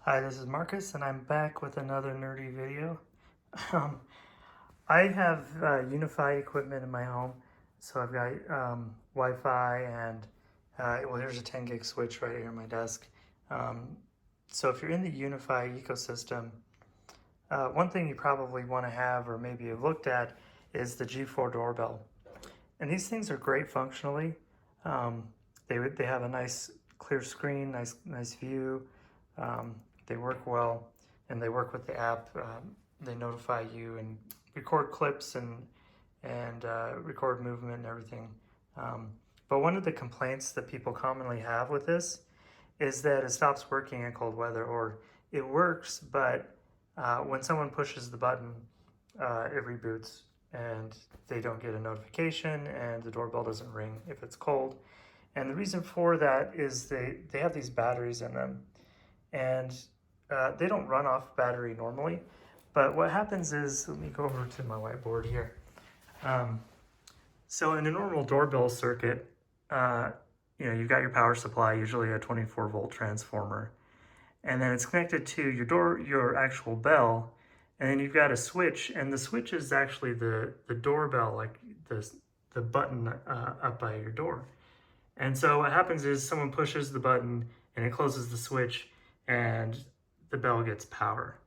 Hi, this is Marcus, and I'm back with another nerdy video. Um, I have UniFi equipment in my home, so I've got Wi-Fi and well, here's a 10 gig switch right here on my desk. Um, so if you're in the UniFi ecosystem, one thing you probably want to have, or maybe you've looked at, is the G4 Doorbell. And these things are great functionally. Um, they have a nice clear screen, nice view. Um, they work well, and they work with the app. They notify you and record clips and record movement and everything. But one of the complaints that people commonly have with this is that it stops working in cold weather, or it works, but when someone pushes the button, it reboots and they don't get a notification and the doorbell doesn't ring if it's cold. And the reason for that is they have these batteries in them, and they don't run off battery normally. But what happens is, let me go over to my whiteboard here. So in a normal doorbell circuit, you've got your power supply, usually a 24-volt transformer, and then it's connected to your actual bell, and then you've got a switch, and the switch is actually the doorbell, like the button up by your door. And so what happens is someone pushes the button and it closes the switch and the bell gets power.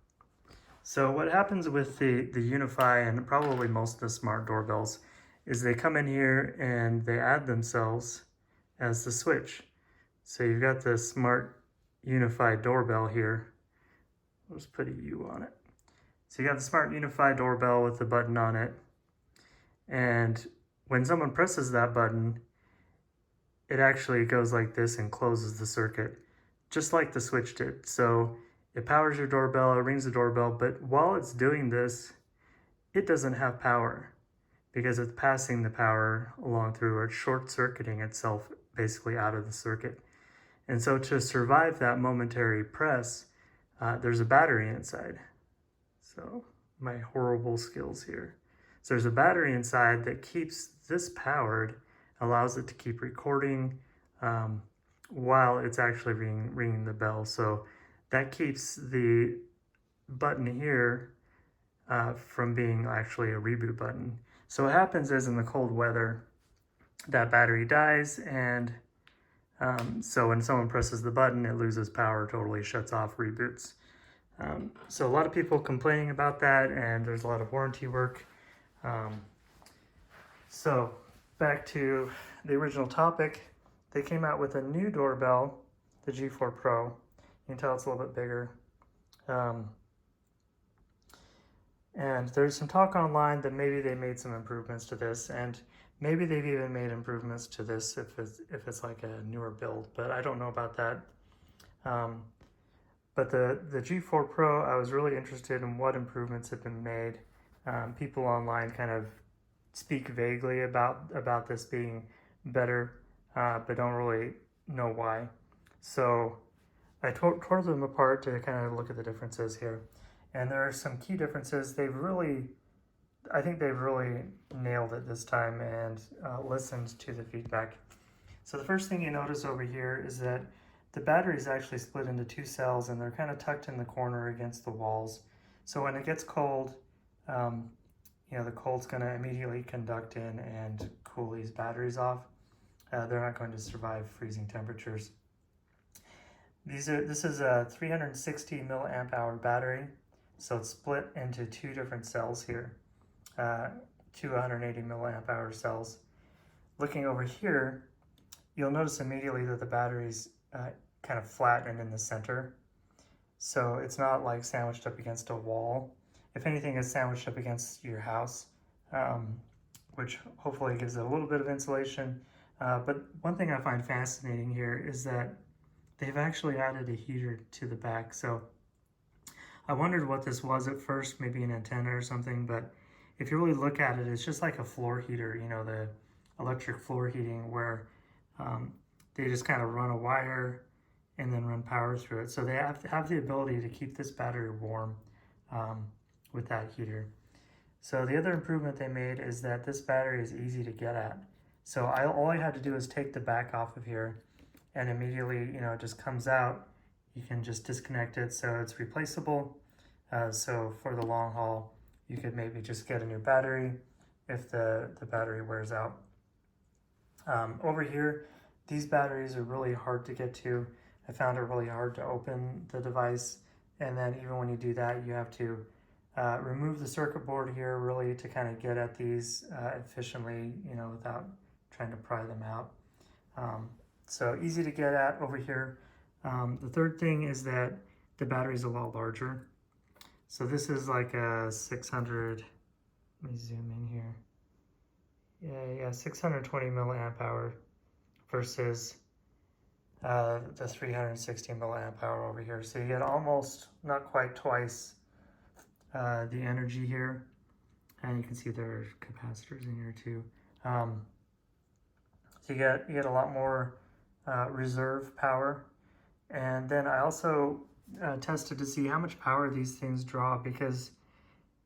So what happens with the UniFi and probably most of the smart doorbells is they come in here and they add themselves as the switch. So you've got the smart UniFi doorbell here. Let's put a U on it. So you got the smart UniFi doorbell with the button on it. And when someone presses that button, it actually goes like this and closes the circuit, just like the switch did. So it powers your doorbell, it rings the doorbell, but while it's doing this, it doesn't have power because it's passing the power along through, or it's short-circuiting itself basically out of the circuit. And so to survive that momentary press, there's a battery inside. So my horrible skills here. So there's a battery inside that keeps this powered, allows it to keep recording while it's actually ringing the bell. So that keeps the button here from being actually a reboot button. So what happens is in the cold weather, that battery dies, and so when someone presses the button, it loses power, totally shuts off, reboots. So a lot of people complaining about that, and there's a lot of warranty work. So back to the original topic, they came out with a new doorbell, the G4 Pro. You can tell it's a little bit bigger. And there's some talk online that maybe they made some improvements to this, and maybe they've even made improvements to this if it's like a newer build, but I don't know about that. But the G4 Pro, I was really interested in what improvements have been made. People online kind of speak vaguely about this being better, but don't really know why. So I tore them apart to kind of look at the differences here. And there are some key differences. I think they've really nailed it this time and listened to the feedback. So the first thing you notice over here is that the battery is actually split into two cells, and they're kind of tucked in the corner against the walls. So when it gets cold, the cold's going to immediately conduct in and cool these batteries off. They're not going to survive freezing temperatures. This is a 360 milliamp hour battery, so it's split into two different cells here, 280 milliamp hour cells. Looking over here, you'll notice immediately that the battery's kind of flat and in the center. So it's not like sandwiched up against a wall. If anything, it's sandwiched up against your house, which hopefully gives it a little bit of insulation. But one thing I find fascinating here is that they've actually added a heater to the back. So I wondered what this was at first, maybe an antenna or something, but if you really look at it, it's just like a floor heater, the electric floor heating, where they just kind of run a wire and then run power through it. So they have the ability to keep this battery warm with that heater. So the other improvement they made is that this battery is easy to get at. So all I had to do is take the back off of here, and immediately, it just comes out, you can just disconnect it so it's replaceable. So for the long haul, you could maybe just get a new battery if the battery wears out. Over here, these batteries are really hard to get to. I found it really hard to open the device, and then even when you do that, you have to remove the circuit board here really to kind of get at these efficiently, you know, without trying to pry them out. So easy to get at over here. The third thing is that the battery is a lot larger. So this is like a 600, let me zoom in here. Yeah, 620 milliamp hour versus the 360 milliamp hour over here. So you get almost, not quite twice the energy here. And you can see there are capacitors in here too. So you get a lot more reserve power. And then I also tested to see how much power these things draw, because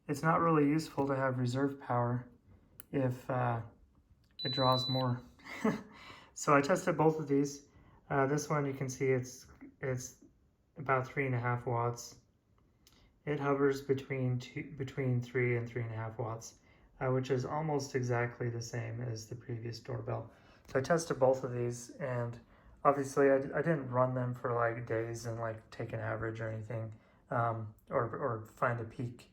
it's not really useful to have reserve power if it draws more. So I tested both of these. This one you can see it's about 3.5 watts. It hovers between 3 and 3.5 watts, which is almost exactly the same as the previous doorbell. So I tested both of these, and obviously I didn't run them for like days and like take an average or anything, or find a peak,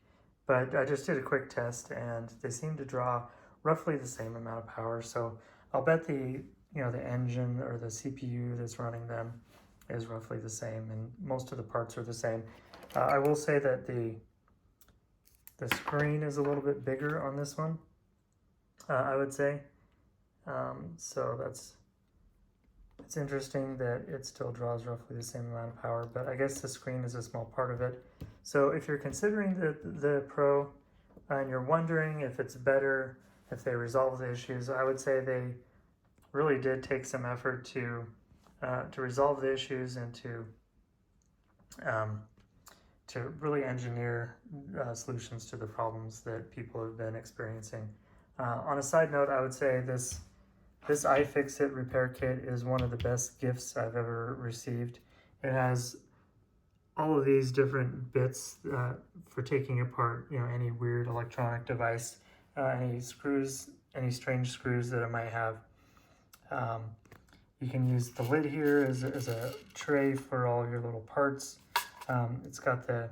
but I just did a quick test and they seem to draw roughly the same amount of power. So I'll bet the engine or the CPU that's running them is roughly the same, and most of the parts are the same. I will say that the screen is a little bit bigger on this one, I would say. So it's interesting that it still draws roughly the same amount of power, but I guess the screen is a small part of it. So if you're considering the Pro and you're wondering if it's better, if they resolve the issues, I would say they really did take some effort to resolve the issues and to really engineer solutions to the problems that people have been experiencing. On a side note, I would say this iFixit repair kit is one of the best gifts I've ever received. It has all of these different bits for taking apart, any weird electronic device, any screws, any strange screws that it might have. You can use the lid here as a tray for all your little parts. It's got the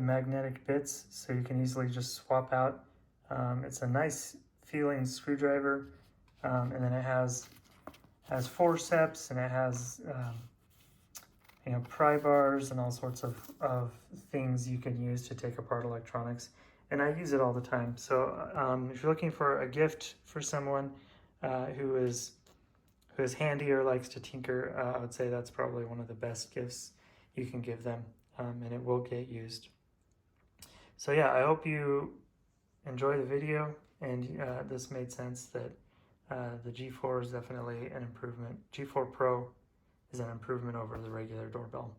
magnetic bits, so you can easily just swap out. It's a nice feeling screwdriver, and then it has forceps, and it has pry bars and all sorts of things you can use to take apart electronics. And I use it all the time. So if you're looking for a gift for someone who is handy or likes to tinker, I would say that's probably one of the best gifts you can give them, and it will get used. So yeah, I hope you enjoy the video, and this made sense that the G4 is definitely an improvement. G4 Pro is an improvement over the regular doorbell.